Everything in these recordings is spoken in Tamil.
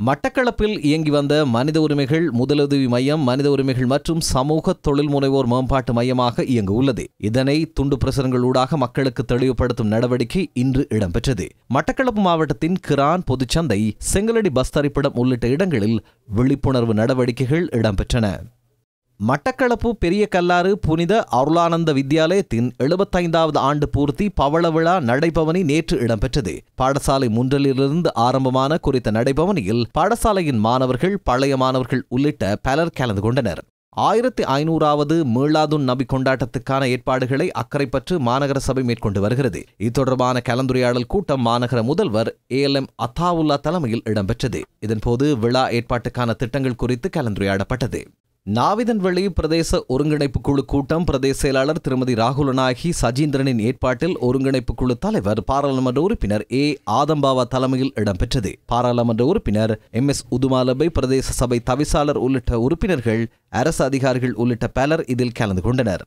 மட்டக்களப்பில் இயங்கி வந்த மனித உரிமைகள் முதலுதவி மையம் மனித உரிமைகள் மற்றும் சமூக தொழில் முனைவோர் மேம்பாட்டு மையமாக இயங்க உள்ளது. இதனை துண்டு பிரசுரங்களூடாக மக்களுக்கு தெளிவுபடுத்தும் நடவடிக்கை இன்று இடம்பெற்றது. மட்டக்களப்பு மாவட்டத்தின் கிரான் பொதுச்சந்தை, செங்கலடி பஸ் தரிப்பிடம் உள்ளிட்ட இடங்களில் விழிப்புணர்வு நடவடிக்கைகள் இடம்பெற்றன. மட்டக்களப்பு பெரிய கல்லாறு புனித அருளானந்த வித்தியாலயத்தின் 75வது ஆண்டு பூர்த்தி பவள விழா நடைபவனி நேற்று இடம்பெற்றது. பாடசாலை முன்றலிலிருந்து ஆரம்பமான குறித்த நடைபவனியில் பாடசாலையின் மாணவர்கள், பழைய மாணவர்கள் உள்ளிட்ட பலர் கலந்து கொண்டனர். 1500வது மீளாதுன் நபி கொண்டாட்டத்துக்கான ஏற்பாடுகளை அக்கரைப்பற்று மாநகர சபை மேற்கொண்டு வருகிறது. இது கலந்துரையாடல் கூட்டம் மாநகர முதல்வர் ALM அத்தாவுல்லா தலைமையில் இடம்பெற்றது. இதன்போது விழா ஏற்பாட்டுக்கான திட்டங்கள் குறித்து கலந்துரையாடப்பட்டது. நாவிதன்வெளி பிரதேச ஒருங்கிணைப்பு குழு கூட்டம் பிரதேச செயலாளர் திருமதி ராகுலநாயகி சஜீந்திரனின் ஏற்பாட்டில் ஒருங்கிணைப்பு குழு தலைவர் பாராளுமன்ற உறுப்பினர் ஆதம்பாவா தலைமையில் இடம்பெற்றது. பாராளுமன்ற உறுப்பினர் MS உதுமாலபை, பிரதேச சபை தவிசாளர் உள்ளிட்ட உறுப்பினர்கள், அரசு அதிகாரிகள் உள்ளிட்ட பலர் இதில் கலந்து கொண்டனர்.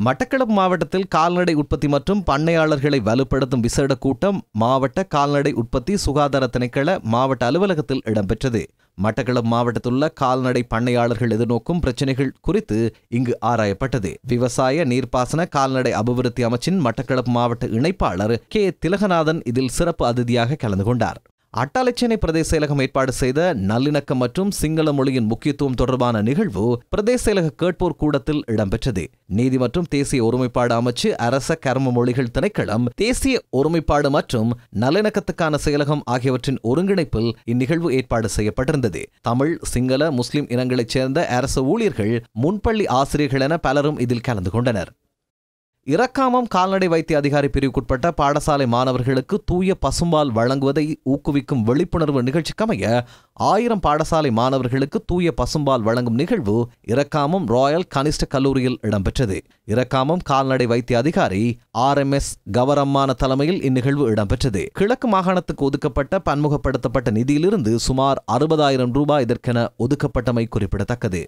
மட்டக்களப்பு மாவட்டத்தில் கால்நடை உற்பத்தி மற்றும் பண்ணையாளர்களை வலுப்படுத்தும் விசேட கூட்டம் மாவட்ட கால்நடை உற்பத்தி சுகாதார திணைக்கள மாவட்ட அலுவலகத்தில் இடம்பெற்றது. மட்டக்களப்பு மாவட்டத்திலுள்ள கால்நடை பண்ணையாளர்கள் எதிர்நோக்கும் பிரச்சினைகள் குறித்து இங்கு ஆராயப்பட்டது. விவசாய, நீர்ப்பாசன, கால்நடை அபிவிருத்தி அமைச்சின் மட்டக்களப்பு மாவட்ட இணைப்பாளர் K திலகநாதன் இதில் சிறப்பு அதிதியாக கலந்து கொண்டார். அட்டாளைச்சேனை பிரதேச செயலகம் ஏற்பாடு செய்த நல்லிணக்கம் மற்றும் சிங்கள மொழியின் முக்கியத்துவம் தொடர்பான நிகழ்வு பிரதேச செயலக கேட்போர் கூடத்தில் இடம்பெற்றது. நீதி மற்றும் தேசிய ஒருமைப்பாடு அமைச்சு, அரச கர்ம மொழிகள் திணைக்களம், தேசிய ஒருமைப்பாடு மற்றும் நல்லிணக்கத்துக்கான செயலகம் ஆகியவற்றின் ஒருங்கிணைப்பில் இந்நிகழ்வு ஏற்பாடு செய்யப்பட்டிருந்தது. தமிழ், சிங்கள, முஸ்லிம் இனங்களைச் சேர்ந்த அரசு ஊழியர்கள், முன்பள்ளி ஆசிரியர்கள் என பலரும் இதில் கலந்து கொண்டனர். இரக்காமம் கால்நடை வைத்திய அதிகாரி பிரிவுக்குட்பட்ட பாடசாலை மாணவர்களுக்கு தூய பசும்பால் வழங்குவதை ஊக்குவிக்கும் விழிப்புணர்வு நிகழ்ச்சிக்கமைய 1000 பாடசாலை மாணவர்களுக்கு தூய பசும்பால் வழங்கும் நிகழ்வு இரக்காமம் ராயல் கனிஷ்ட கல்லூரியில் இடம்பெற்றது. இரக்காமம் கால்நடை வைத்திய அதிகாரி RMS கவரம்மான தலைமையில் இந்நிகழ்வு இடம்பெற்றது. கிழக்கு மாகாணத்துக்கு ஒதுக்கப்பட்ட பன்முகப்படுத்தப்பட்ட நிதியிலிருந்து சுமார் 60,000 ரூபாய் இதற்கென ஒதுக்கப்பட்டமை குறிப்பிடத்தக்கது.